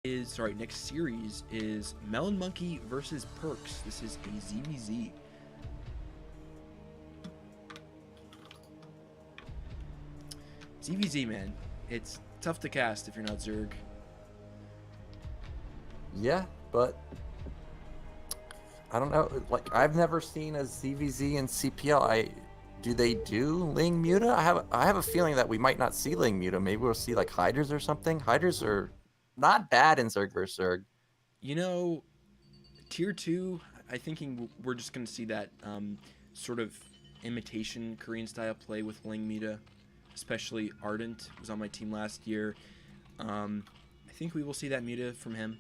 Next series is Melon Monkey versus Perks. This is a ZVZ. ZVZ, man. It's tough to cast if you're not Zerg. Yeah, but I don't know. Like, I've never seen a ZVZ in CPL. Do they do Ling Muta? I have a feeling that we might not see Ling Muta. Maybe we'll see like Hydras or something. Hydras are not bad in Zerg vs Zerg. You know, Tier 2, I think we're just going to see that sort of imitation Korean style play with Ling Muta, especially Ardent was on my team last year. I think we will see that Muta from him.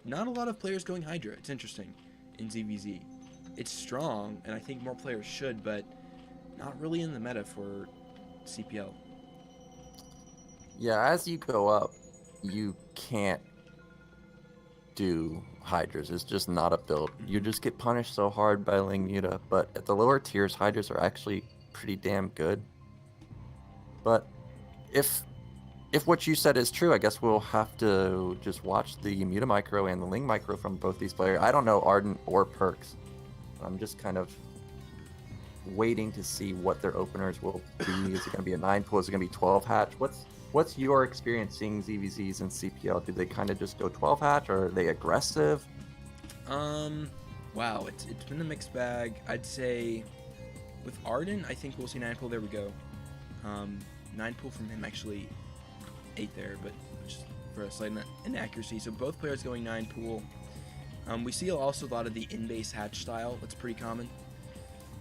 Not a lot of players going Hydra. It's interesting in ZVZ. It's strong, and I think more players should, but not really in the meta for CPL. Yeah, as you go up, you can't do Hydras. It's just not a build. You just get punished so hard by Ling Muta. But at the lower tiers, Hydras are actually pretty damn good. But if what you said is true, I guess we'll have to just watch the Muta Micro and the Ling Micro from both these players. I don't know Ardent or Perks. I'm just kind of waiting to see what their openers will be. Is it going to be a 9 pool? Is it going to be 12 hatch? What's your experience seeing ZVZs in CPL? Do they kind of just go 12 hatch, or are they aggressive? Wow, it's been a mixed bag. I'd say with Arden, I think we'll see 9 pool. There we go. 9 pool from him, actually 8 there, but just for a slight inaccuracy. So both players going 9 pool. We see also a lot of the in-base hatch style. That's pretty common.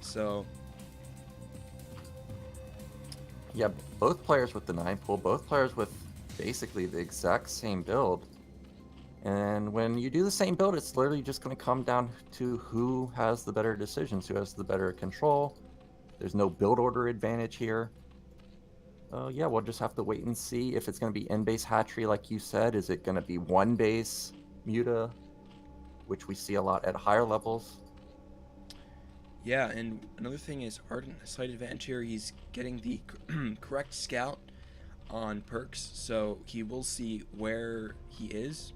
So yeah, both players with the 9 pool, both players with basically the exact same build. And when you do the same build, it's literally just going to come down to who has the better decisions, who has the better control. There's no build order advantage here. Yeah, we'll just have to wait and see if it's going to be in-base hatchery, like you said. Is it going to be one base Muta, which we see a lot at higher levels? yeah, and another thing is Arden has slight advantage here. He's getting the correct scout on Perks, so he will see where he is,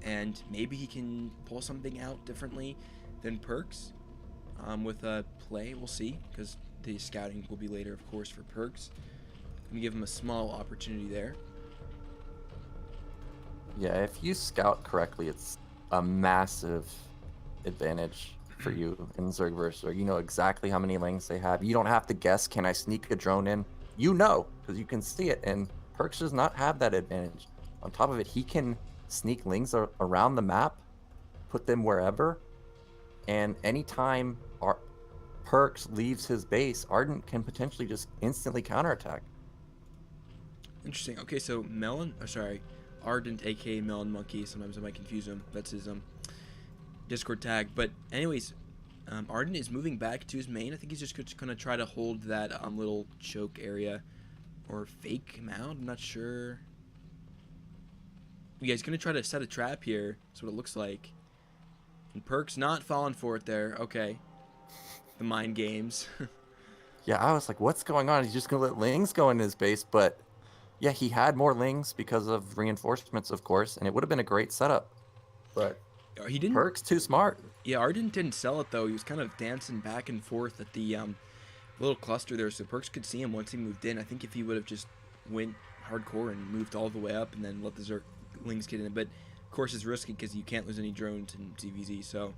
and maybe he can pull something out differently than Perks. With a play, we'll see, because the scouting will be later, of course, for Perks. Let me give him a small opportunity there. Yeah, if you scout correctly, it's a massive advantage for you in Zerg vs Zerg. You know exactly how many lings they have. You don't have to guess, can I sneak a drone in? You know, because you can see it, and Perks does not have that advantage. On top of it, he can sneak lings around the map, put them wherever, and anytime Perks leaves his base, Ardent can potentially just instantly counterattack. Interesting. Okay, so Melon, Ardent, aka Melon Monkey. Sometimes I might confuse him. That's his Discord tag. But anyways, Ardent is moving back to his main. I think he's just gonna try to hold that little choke area or fake mound. I'm not sure. Yeah, he's gonna try to set a trap here. That's what it looks like. And Perk's not falling for it there. Okay, the mind games. Yeah, I was like, what's going on? He's just gonna let lings go in his base, but yeah, he had more lings because of reinforcements, of course, and it would have been a great setup. But he didn't. Perk's too smart. Yeah, Ardent didn't sell it though. He was kind of dancing back and forth at the little cluster there, so Perks could see him once he moved in. I think if he would have just went hardcore and moved all the way up and then let the Zerglings get in, but of course it's risky because you can't lose any drones in ZVZ. So,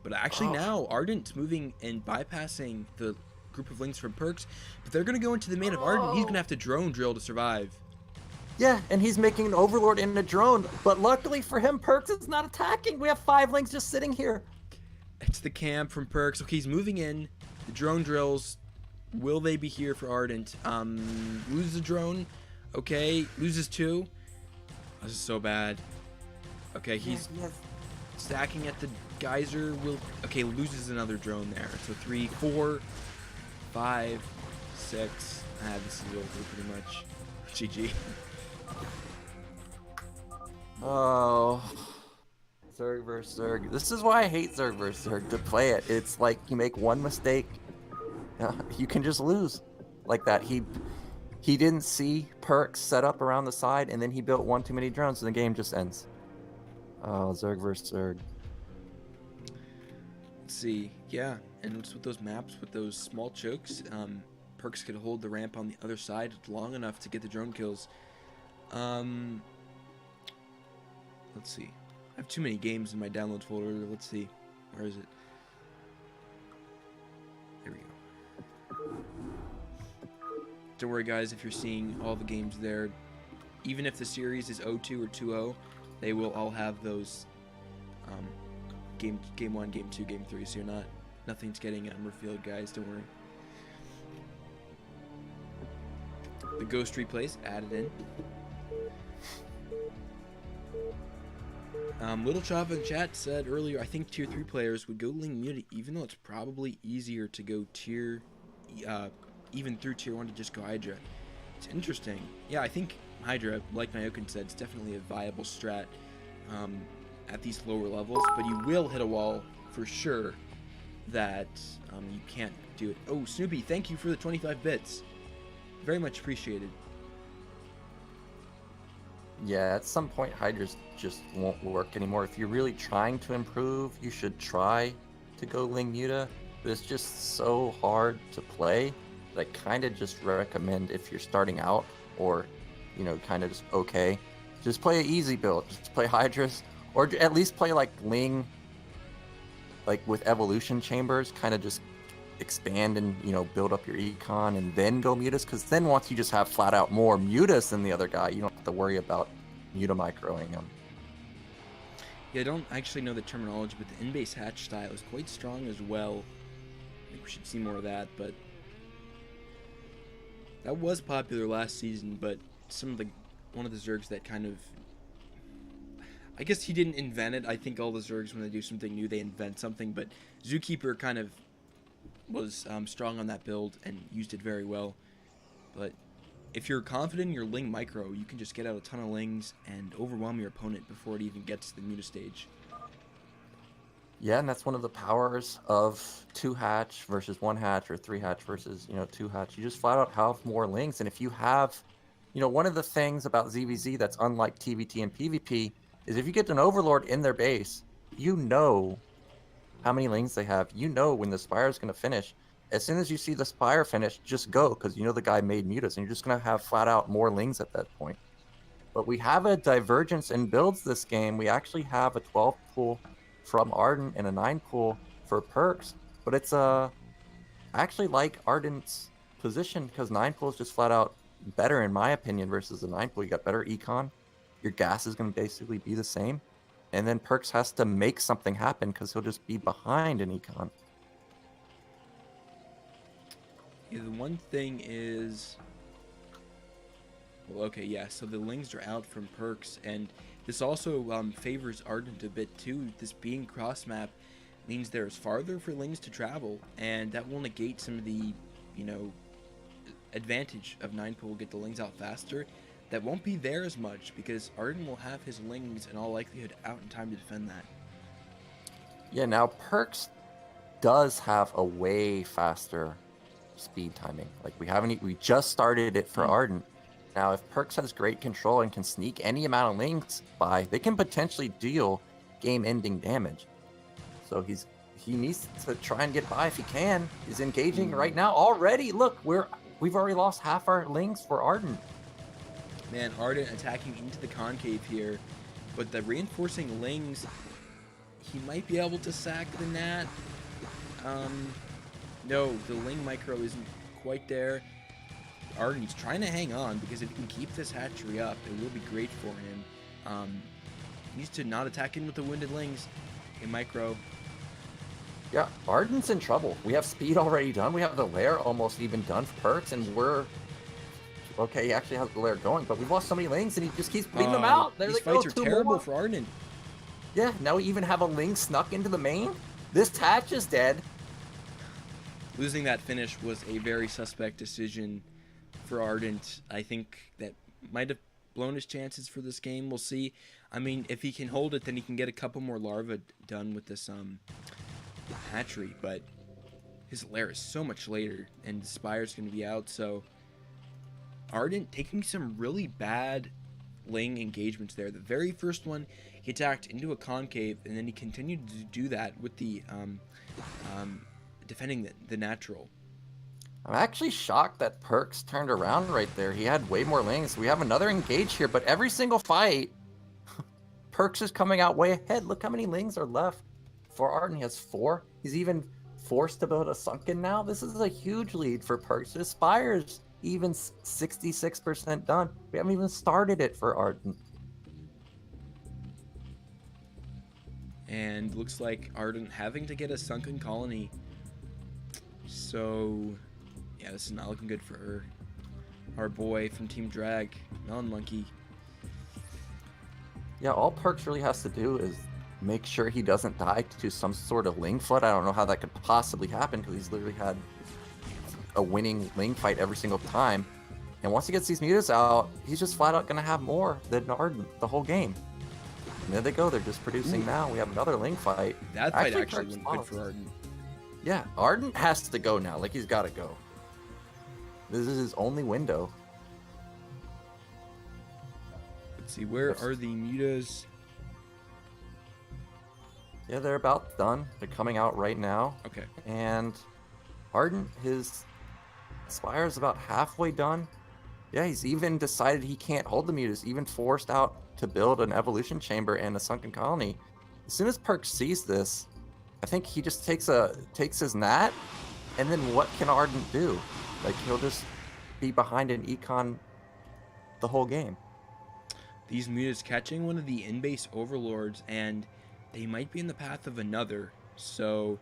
but actually now Ardent's moving and bypassing the group of lings from Perks, but they're gonna go into the main of Ardent. He's gonna have to drone drill to survive. Yeah, and he's making an overlord in a drone, but luckily for him, Perks is not attacking. We have 5 lings just sitting here. It's the camp from Perks. Okay, he's moving in. The drone drills, will they be here for Ardent? Loses a drone. Okay, loses 2. This is so bad. Okay, he's stacking at the geyser. Okay, loses another drone there. So 3, 4, 5, 6. This is over pretty much. GG. Oh, Zerg vs Zerg. This is why I hate Zerg vs Zerg, to play it. It's like you make one mistake, you can just lose like that. He He didn't see perks set up around the side, and then he built one too many drones, and the game just ends. Oh, Zerg versus Zerg. Let's see. Yeah, and it's with those maps, with those small chokes, perks could hold the ramp on the other side long enough to get the drone kills. Let's see. I have too many games in my downloads folder. Let's see. Where is it? There we go. Don't worry, guys, if you're seeing all the games there, even if the series is 0-2 or 2-0, they will all have those game 1, game 2, game 3, so nothing's getting revealed, guys, don't worry. The ghost replays added in. Little Chop in chat said earlier, I think tier 3 players would go Ling Muta, even though it's probably easier to go even through tier 1 to just go Hydra. It's interesting. Yeah, I think Hydra, like Nyoken said, is definitely a viable strat at these lower levels, but you will hit a wall for sure that you can't do it. Oh, Snoopy, thank you for the 25 bits. Very much appreciated. Yeah, at some point, Hydras just won't work anymore. If you're really trying to improve, you should try to go Ling Muta, but it's just so hard to play that I kind of just recommend, if you're starting out or, you know, kind of just okay, just play an easy build. Just play Hydras, or at least play like Ling, like with evolution chambers, kind of just expand and, you know, build up your econ and then go mutas, because then once you just have flat out more mutas than the other guy, you don't have to worry about muta microing him. Yeah, I don't actually know the terminology, but the in-base hatch style is quite strong as well. I think we should see more of that, but that was popular last season. But one of the Zergs that kind of, I guess he didn't invent it. I think all the Zergs, when they do something new, they invent something, but Zookeeper kind of was strong on that build and used it very well. But if you're confident in your Ling micro, you can just get out a ton of Lings and overwhelm your opponent before it even gets to the muta stage. Yeah, and that's one of the powers of 2 hatch versus 1 hatch, or 3 hatch versus, you know, 2 hatch. You just flat out have more Lings, and if you have, you know, one of the things about ZVZ that's unlike TVT and PvP is if you get an Overlord in their base, you know how many Lings they have. You know when the Spire is going to finish. As soon as you see the Spire finish, just go, because you know the guy made mutas, and you're just going to have flat out more Lings at that point. But we have a divergence in builds this game. We actually have a 12 pool from Ardent and a 9 pool for perks, but it's actually like Ardent's position, because 9 pool is just flat out better in my opinion versus the 9 pool. You got better econ. Your gas is going to basically be the same. And then Perks has to make something happen because he'll just be behind in econ. Yeah, the one thing is, well, okay, yeah, so the Lings are out from Perks, and this also favors Ardent a bit too. This being cross map means there's farther for Lings to travel, and that will negate some of the, you know, advantage of 9 pool, get the Lings out faster. That won't be there as much because Ardent will have his Lings in all likelihood out in time to defend that. Yeah, now Perks does have a way faster speed timing. Like we just started it for Ardent. Now if Perks has great control and can sneak any amount of Lings by, they can potentially deal game-ending damage. So he needs to try and get by if he can. He's engaging right now already. Look, we've already lost half our Lings for Ardent. Man, Ardent attacking into the concave here, but the reinforcing Lings, he might be able to sack the Nat. No, the Ling micro isn't quite there. Ardent's trying to hang on, because if he can keep this hatchery up, it will be great for him. He needs to not attack in with the wounded Lings in micro. Yeah, Ardent's in trouble. We have speed already done. We have the lair almost even done for Perks, and we're... Okay, he actually has the lair going, but we've lost so many Lings, and he just keeps bleeding them out. There these they go, fights are terrible for Ardent. Yeah, now we even have a Ling snuck into the main. This hatch is dead. Losing that finish was a very suspect decision for Ardent. I think that might have blown his chances for this game. We'll see. I mean, if he can hold it, then he can get a couple more larvae done with this hatchery, but his lair is so much later, and the Spire's going to be out, so Ardent taking some really bad Ling engagements there. The very first one, he attacked into a concave, and then he continued to do that with the defending the natural. I'm actually shocked that Perks turned around right there. He had way more Lings. We have another engage here, but every single fight, Perks is coming out way ahead. Look how many Lings are left for Arden. He has 4. He's even forced to build a Sunken now. This is a huge lead for Perks. His Spire's even 66% done. We haven't even started it for Arden. And looks like Ardent having to get a Sunken Colony. So, yeah, this is not looking good for her. Our boy from Team Drag, Melon Monkey. Yeah, all Perks really has to do is make sure he doesn't die to some sort of Ling flood. I don't know how that could possibly happen because he's literally had a winning Ling fight every single time. And once he gets these mutas out, he's just flat out going to have more than Arden the whole game. And there they go. They're just producing now. We have another Ling fight. That fight actually went good for Arden. Yeah, Arden has to go now. Like, he's got to go. This is his only window. Let's see, where are the mutas? Yeah, they're about done. They're coming out right now. Okay. And Arden, his Spire's about halfway done. Yeah, he's even decided he can't hold the mutas, even forced out to build an evolution chamber and a sunken colony. As soon as Perk sees this, I think he just takes his nat, and then what can Arden do? Like, he'll just be behind an econ the whole game. These mutas catching one of the in-base overlords, and they might be in the path of another. So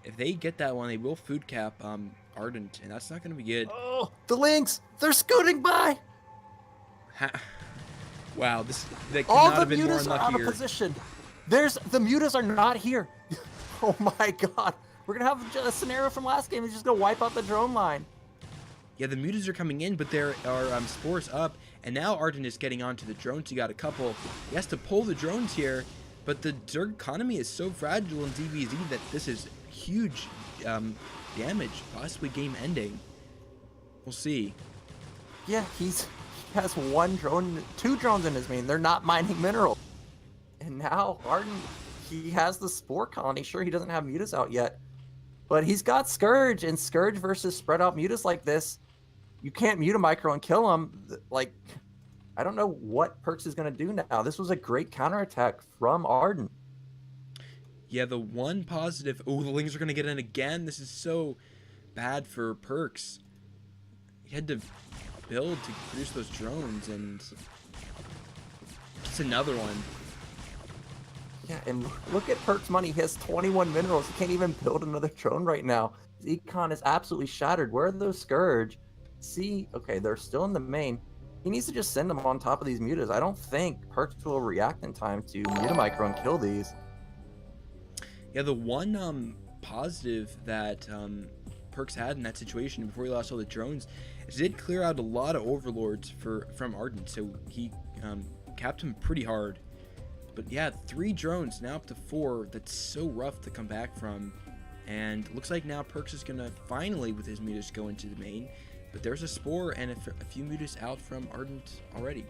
if they get that one, they will food cap Ardent, and that's not going to be good. Oh, the Lynx! They're scooting by! Wow, they could All not the have been more mutas are out of unluckier. position. The mutas are not here. Oh my god. We're going to have a scenario from last game. He's just going to wipe out the drone line. Yeah, the mutas are coming in, but there are spores up, and now Ardent is getting onto the drones. He got a couple. He has to pull the drones here, but the Zerg economy is so fragile in DBZ that this is huge damage, possibly game ending. We'll see. Yeah, he has 2 drones in his main. They're not mining minerals. And now Arden, he has the spore colony. Sure, he doesn't have mutas out yet, but he's got Scourge, and Scourge versus spread out mutas like this, you can't mute a micro and kill him. Like, I don't know what Perks is going to do now. This was a great counterattack from Arden. Yeah, the one positive... Oh, the Lings are going to get in again. This is so bad for Perks. He had to build to produce those drones, and it's another one. Yeah, and look at Perks' money. He has 21 minerals. He can't even build another drone right now. His econ is absolutely shattered. Where are those Scourge? See, okay, they're still in the main. He needs to just send them on top of these mutas. I don't think Perks will react in time to mute a micro and kill these. Yeah, the one positive that Perks had in that situation before he lost all the drones is it did clear out a lot of overlords from Ardent, so he capped him pretty hard. But yeah, 3 drones, now up to 4. That's so rough to come back from. And looks like now Perks is going to finally, with his mutas, go into the main. But there's a spore and a few mutas out from Ardent already.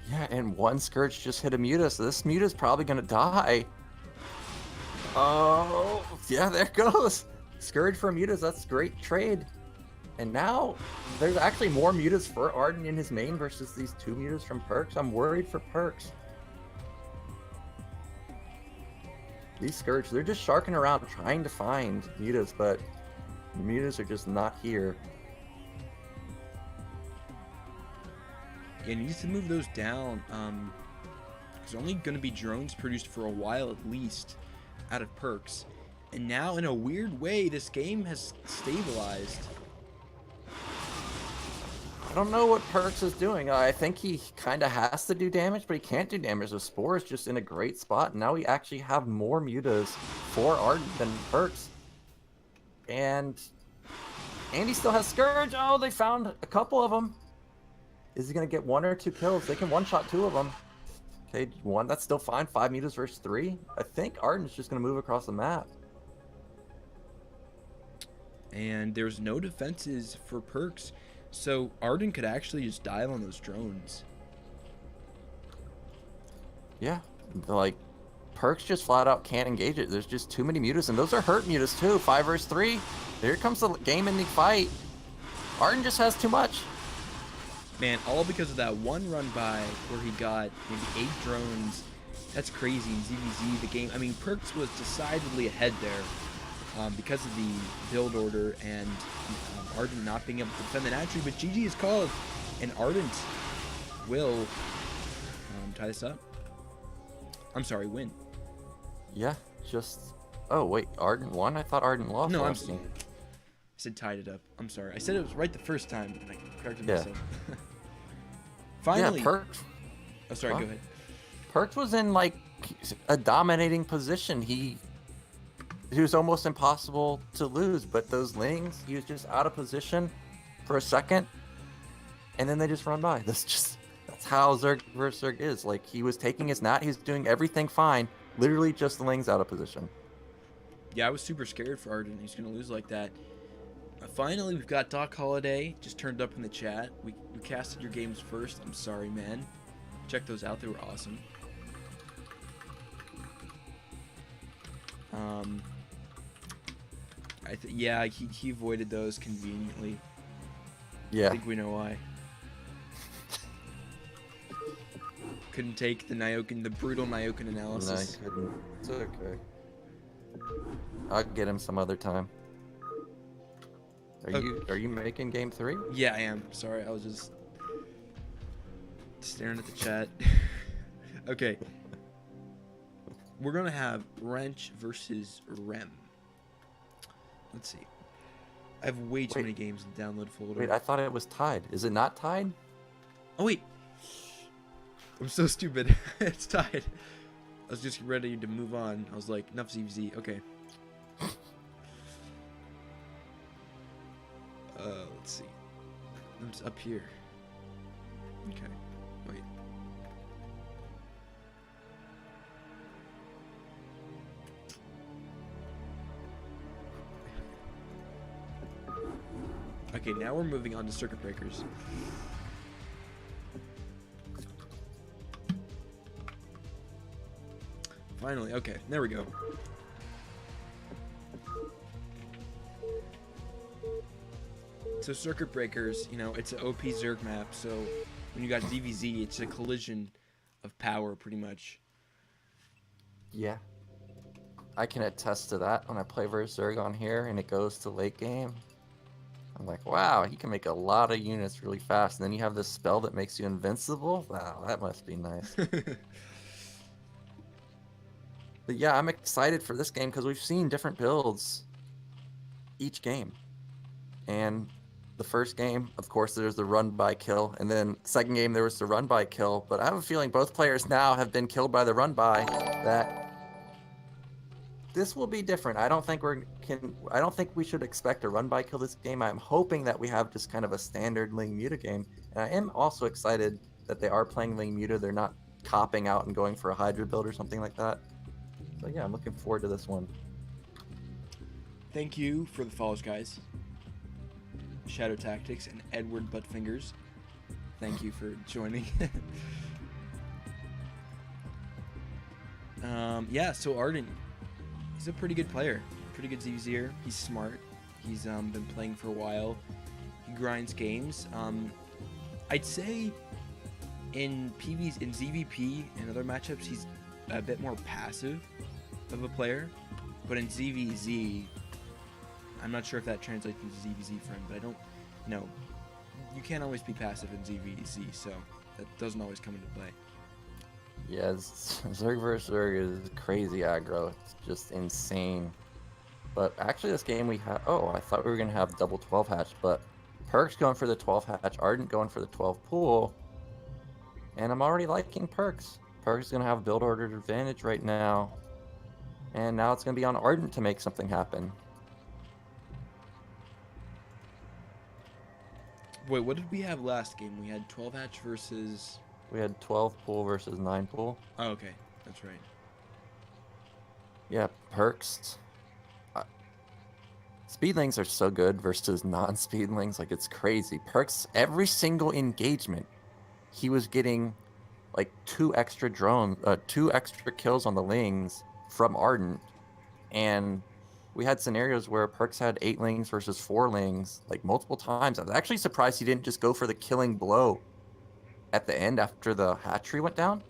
Yeah, and one Scourge just hit a muta, so this muta's probably going to die. Oh, yeah, there goes. Scourge for mutas, that's a great trade. And now, there's actually more mutas for Arden in his main versus these 2 mutas from Perks. I'm worried for Perks. These Scourge, they're just sharking around trying to find mutas, but mutas are just not here. Yeah, he needs to move those down. There's only going to be drones produced for a while at least out of Perks. And now, in a weird way, this game has stabilized. I don't know what Perks is doing. I think he kind of has to do damage, but he can't do damage. The Spore is just in a great spot. Now we actually have more mutas for Arden than Perks. And he still has Scourge. Oh, they found a couple of them. Is he going to get 1 or 2 kills? They can one-shot 2 of them. Okay, 1. That's still fine. 5 mutas versus 3. I think Arden's just going to move across the map. And there's no defenses for Perks. So Arden could actually just dive on those drones. Yeah, like Perks just flat out can't engage it. There's just too many mutas, and those are hurt mutas too. 5 versus 3. Here comes the game-ending fight. Arden just has too much. Man, all because of that one run by where he got maybe 8 drones. That's crazy. ZVZ, the game. I mean, Perks was decidedly ahead there because of the build order and Ardent not being able to defend the Natry. But GG is called, and Ardent will tie this up. I'm sorry, win. Yeah, just... Oh, wait, Ardent won? I thought Ardent lost. No, I last game. said tied it up. I'm sorry. I said it was right the first time, and I corrected Yeah. myself. Finally. Yeah, Perks... Oh, sorry, Huh? go ahead. Perks was in, like, a dominating position. He was almost impossible to lose, but those Lings, he was just out of position for a second, and then they just run by. That's how Zerg versus Zerg is. Like, he was taking his Nat, he was doing everything fine, literally just the Lings out of position. Yeah, I was super scared for Arden. He's going to lose like that. Finally, we've got Doc Holiday just turned up in the chat. We casted your games first. I'm sorry, man. Check those out. They were awesome. Yeah, he avoided those conveniently. Yeah. I think we know why. Couldn't take the Nyoken, the brutal Nyoken analysis. No, I couldn't. It's okay. I'll get him some other time. Are you making game 3? Yeah, I am. Sorry, I was just staring at the chat. Okay. We're gonna have Wrench versus Rem. Let's see. I have way too many games in the download folder. Wait, I thought it was tied. Is it not tied? Oh wait. I'm so stupid. It's tied. I was just ready to move on. I was like, enough ZVZ. Okay. Let's see. It's up here. Okay. Wait. Okay, now we're moving on to circuit breakers. Finally, okay, there we go. So circuit breakers, you know, it's an OP Zerg map, so when you got ZVZ, it's a collision of power, pretty much. Yeah. I can attest to that when I play versus Zerg on here and it goes to late game. I'm like, wow, he can make a lot of units really fast. And then you have this spell that makes you invincible. Wow, that must be nice. But yeah, I'm excited for this game because we've seen different builds each game. And the first game, of course, there's the run by kill. And then second game, there was the run by kill. But I have a feeling both players now have been killed by the run by, that this will be different. I don't think we should expect a run by kill this game. I'm hoping that we have just kind of a standard Ling Muta game. And I am also excited that they are playing Ling Muta. They're not copping out and going for a Hydra build or something like that. So yeah, I'm looking forward to this one. Thank you for the follows, guys. Shadow Tactics and Edward Buttfingers. Thank you for joining. Yeah, so Arden, he's a pretty good player. Pretty good ZVZer. He's smart. He's been playing for a while. He grinds games. I'd say in Pvs, in ZVP and other matchups, he's a bit more passive of a player. But in ZVZ, I'm not sure if that translates into ZVZ for him, but I don't know. You can't always be passive in ZVZ, so that doesn't always come into play. Yeah, Zerg vs. Zerg is crazy aggro. It's just insane. But actually this game we have... Oh, I thought we were going to have double 12 hatch, but Perk's going for the 12 hatch, Ardent going for the 12 pool. And I'm already liking Perk's. Perk's going to have build order advantage right now. And now it's going to be on Ardent to make something happen. Wait, what did we have last game? We had 12 hatch versus... We had 12 pool versus 9 pool. Oh, okay. That's right. Yeah, Perks. Speedlings are so good versus non-speedlings, like it's crazy. Perks, every single engagement, he was getting like two extra kills on the lings from Ardent, and we had scenarios where Perks had 8 lings versus 4 lings like multiple times. I was actually surprised he didn't just go for the killing blow at the end after the hatchery went down.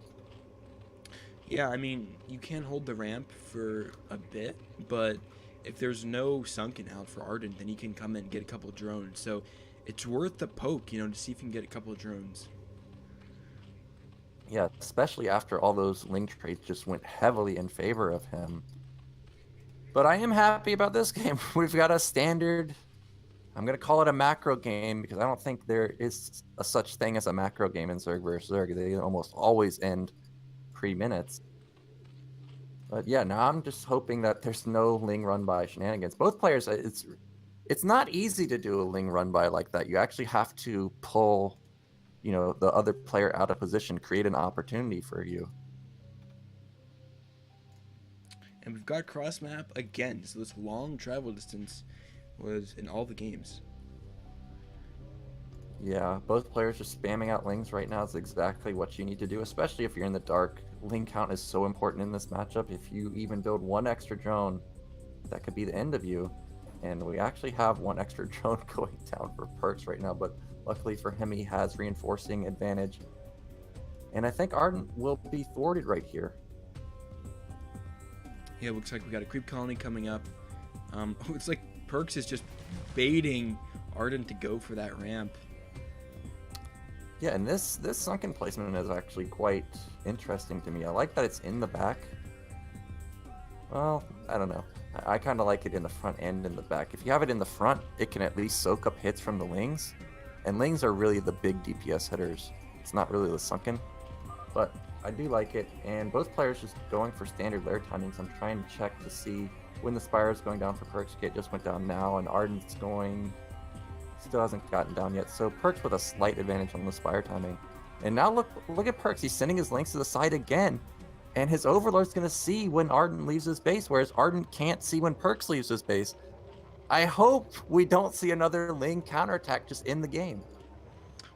Yeah, I mean, you can hold the ramp for a bit, but if there's no sunken out for Ardent, then he can come in and get a couple drones. So it's worth the poke, you know, to see if you can get a couple of drones. Yeah, especially after all those ling trades just went heavily in favor of him. But I am happy about this game. We've got a standard, I'm going to call it a macro game, because I don't think there is a such thing as a macro game in Zerg vs. Zerg. They almost always end pre-minutes. But yeah, now I'm just hoping that there's no ling run by shenanigans. Both players, it's not easy to do a ling run by like that. You actually have to pull, you know, the other player out of position, create an opportunity for you. And we've got cross map again, so this long travel distance was in all the games. Yeah, both players just spamming out lings right now is exactly what you need to do, especially if you're in the dark. Ling count is so important in this matchup. If you even build one extra drone, that could be the end of you. And we actually have one extra drone going down for Perks right now, but luckily for him, he has reinforcing advantage. And I think Ardent will be thwarted right here. Yeah, looks like we got a creep colony coming up. It's like Perks is just baiting Ardent to go for that ramp. Yeah, and this sunken placement is actually quite interesting to me. I like that it's in the back. Well, I don't know. I kind of like it in the front and in the back. If you have it in the front, it can at least soak up hits from the lings. And lings are really the big DPS hitters. It's not really the sunken. But I do like it. And both players just going for standard lair timings. I'm trying to check to see when the Spire is going down for Perks. It just went down now, and Ardent's going... still hasn't gotten down yet. So Perks with a slight advantage on the Spire timing. And now look at Perks. He's sending his links to the side again. And his Overlord's going to see when Ardent leaves his base, whereas Ardent can't see when Perks leaves his base. I hope we don't see another Ling counterattack just in the game.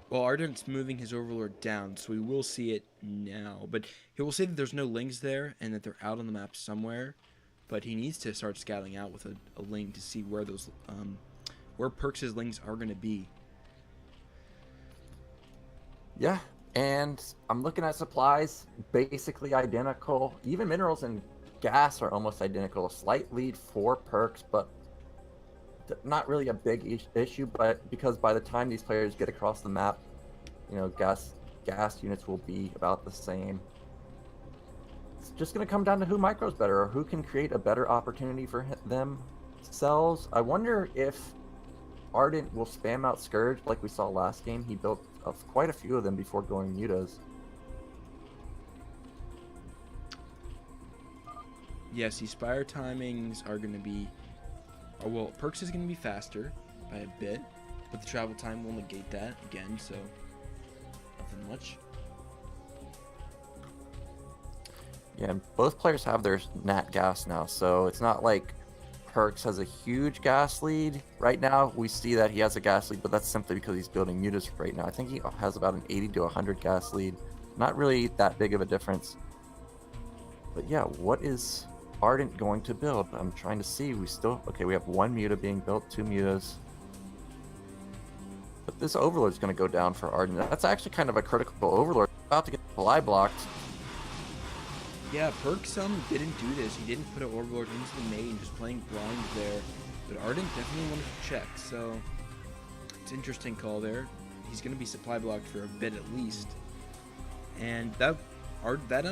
Well, Ardent's moving his Overlord down, so we will see it now. But he will say that there's no Lings there and that they're out on the map somewhere. But he needs to start scouting out with a Ling to see where those where Perks' Lings are going to be. Yeah, and I'm looking at supplies, basically identical. Even minerals and gas are almost identical. A slight lead for Perks, but not really a big issue. But because by the time these players get across the map, you know, gas units will be about the same. It's just going to come down to who micros better, or who can create a better opportunity for themselves. I wonder if Ardent will spam out Scourge like we saw last game. He built quite a few of them before going mutas. Yes, these Spire timings are going to be... Oh, well, Perks is going to be faster by a bit, but the travel time will negate that again, so nothing much. Yeah, and both players have their nat gas now, so it's not like Perks has a huge gas lead. Right now, we see that he has a gas lead, but that's simply because he's building mutas right now. I think he has about an 80 to 100 gas lead. Not really that big of a difference. But yeah, what is Ardent going to build? I'm trying to see. Okay, we have one muta being built, 2 mutas. But this Overlord is going to go down for Ardent. That's actually kind of a critical Overlord. About to get fly blocked. Yeah, Perks didn't do this. He didn't put an Overlord into the main, just playing blind there. But Ardent definitely wanted to check, so it's an interesting call there. He's going to be supply blocked for a bit at least. And that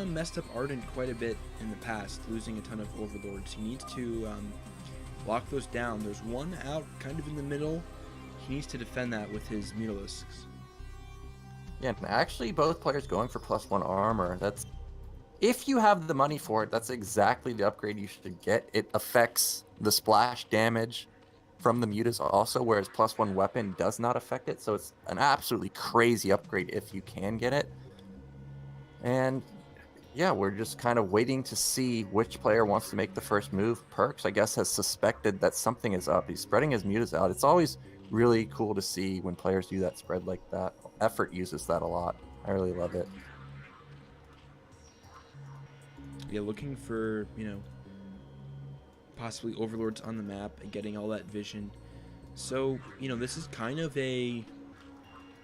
messed up Ardent quite a bit in the past, losing a ton of Overlords. He needs to lock those down. There's one out kind of in the middle. He needs to defend that with his Mutalisks. Yeah, and actually both players going for +1 armor. That's... if you have the money for it, that's exactly the upgrade you should get. It affects the splash damage from the mutas also, whereas +1 weapon does not affect it. So it's an absolutely crazy upgrade if you can get it. And yeah, we're just kind of waiting to see which player wants to make the first move. Perks, I guess, has suspected that something is up. He's spreading his mutas out. It's always really cool to see when players do that spread like that. Effort uses that a lot. I really love it. Yeah, looking for, possibly overlords on the map and getting all that vision. So, this is kind of a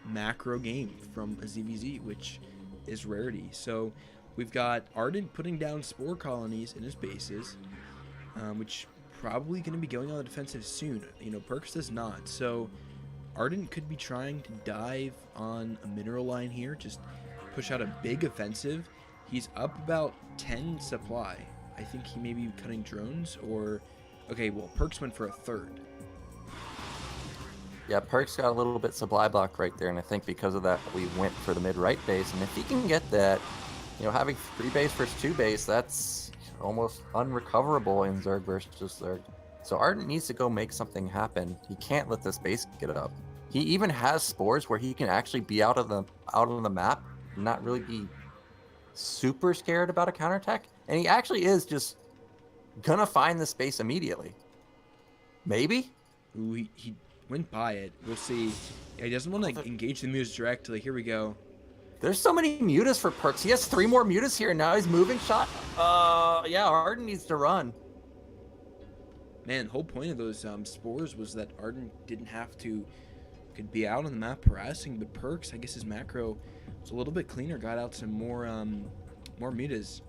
macro game from a ZVZ, which is rarity. So we've got Ardent putting down spore colonies in his bases, which probably going to be going on the defensive soon. Perks does not. So Ardent could be trying to dive on a mineral line here, just push out a big offensive. He's up about 10 supply. I think he may be cutting drones or... Okay, well, Perks went for a third. Yeah, Perks got a little bit supply block right there, and I think because of that, we went for the mid-right base. And if he can get that, having 3 base versus 2 base, that's almost unrecoverable in Zerg versus Zerg. So Ardent needs to go make something happen. He can't let this base get up. He even has spores where he can actually be out on the map, and not really be super scared about a counterattack. And he actually is just gonna find the space immediately. Maybe? Ooh, he went by it. We'll see. Yeah, he doesn't want to engage the mutas directly. Here we go. There's so many mutas for Perks. He has 3 more mutas here, and now he's moving shot. Yeah, Arden needs to run. Man, the whole point of those spores was that Arden didn't have to, could be out on the map harassing, but Perks, I guess his macro was a little bit cleaner, got out some more mutas.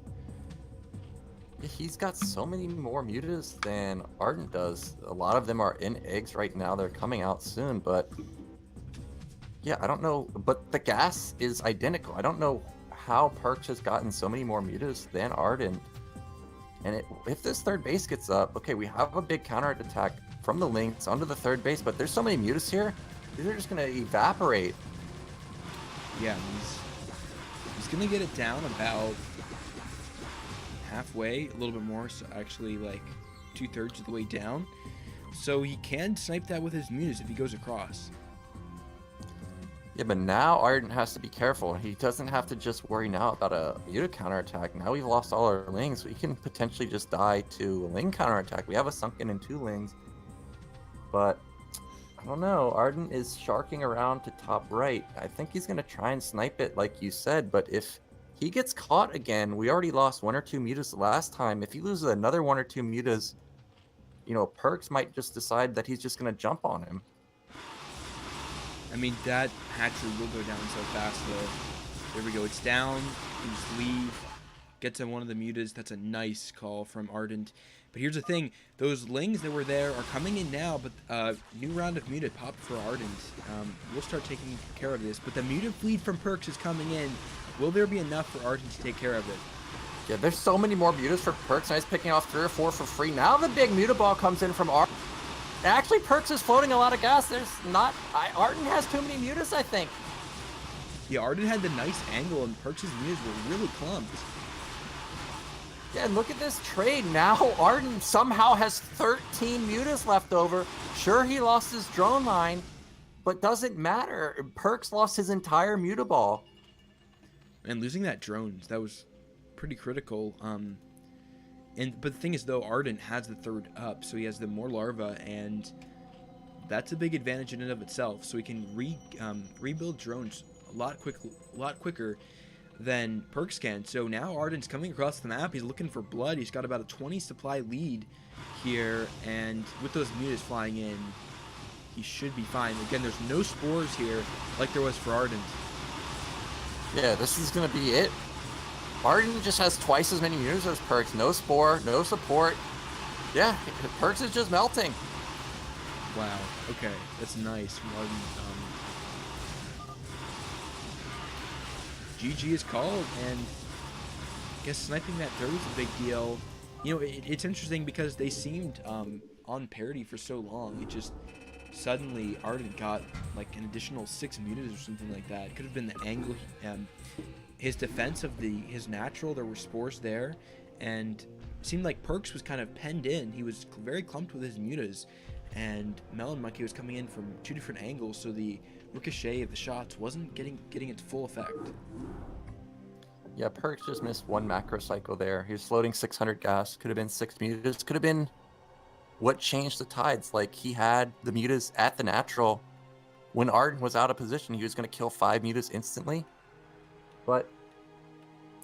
He's got so many more mutas than Ardent does. A lot of them are in eggs right now. They're coming out soon, but yeah, I don't know. But the gas is identical. I don't know how Perks has gotten so many more mutas than Ardent. And if this third base gets up, okay, we have a big counter attack from the links onto the third base, but there's so many mutas here, these are just going to evaporate. Yeah, he's going to get it down about halfway, a little bit more, so actually like 2/3 of the way down. So he can snipe that with his mutas if he goes across. Yeah, but now Ardent has to be careful. He doesn't have to just worry now about a muta counterattack. Now we've lost all our lings. We can potentially just die to a ling counterattack. We have a sunken in 2 lings. But I don't know. Ardent is sharking around to top right. I think he's going to try and snipe it like you said, but if he gets caught again, we already lost 1 or 2 mutas the last time. If he loses another 1 or 2 mutas, Perks might just decide that he's just going to jump on him. I mean, that hatchery will go down so fast, though. There we go. It's down. He just leave. Get to one of the mutas. That's a nice call from Ardent. But here's the thing. Those lings that were there are coming in now, but new round of muta popped for Ardent. We'll start taking care of this. But the muta fleet from Perks is coming in. Will there be enough for Ardent to take care of it? Yeah, there's so many more mutas for Perks, and he's picking off 3 or 4 for free. Now the big muta ball comes in from Ardent. Actually, Perks is floating a lot of gas. Ardent has too many mutas, I think. Yeah, Ardent had the nice angle, and Perks' mutas were really clumped. Yeah, and look at this trade. Now Ardent somehow has 13 mutas left over. Sure, he lost his drone line, but doesn't matter. Perks lost his entire muta ball. And losing that drones, that was pretty critical. But the thing is, though, Ardent has the third up, so he has the more larva, and that's a big advantage in and of itself. So he can rebuild drones a lot quicker than Perks can. So now Ardent's coming across the map. He's looking for blood. He's got about a 20 supply lead here, and with those mutas flying in, he should be fine. Again, there's no spores here like there was for Ardent. Yeah, this is going to be it. Ardent just has twice as many mutas as Perks. No spore, no support. Yeah, Perks is just melting. Wow, okay, that's nice from Ardent. GG is called, and I guess sniping that third is a big deal. It's interesting because they seemed on parity for so long. It just suddenly Ardent got like an additional 6 mutas or something like that. It could have been the angle. His defense of his natural, there were spores there, and it seemed like Perks was kind of penned in. He was very clumped with his mutas, and Melon Monkey was coming in from 2 different angles, so the ricochet of the shots wasn't getting its full effect. Yeah, Perks just missed one macro cycle there. He was floating 600 gas. Could have been 6 mutas. Could have been what changed the tides. Like, he had the mutas at the natural. When Arden was out of position, he was going to kill 5 mutas instantly. But,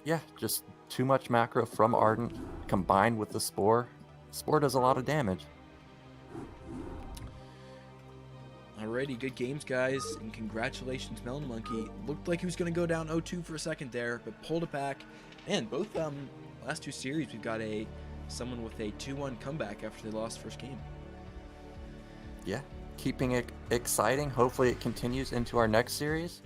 yeah, just too much macro from Ardent combined with the Spore. Spore does a lot of damage. Alrighty, good games, guys, and congratulations, Melon Monkey. Looked like he was going to go down 0-2 for a second there, but pulled it back. And both last 2 series, we've got someone with a 2-1 comeback after they lost first game. Yeah, keeping it exciting. Hopefully it continues into our next series.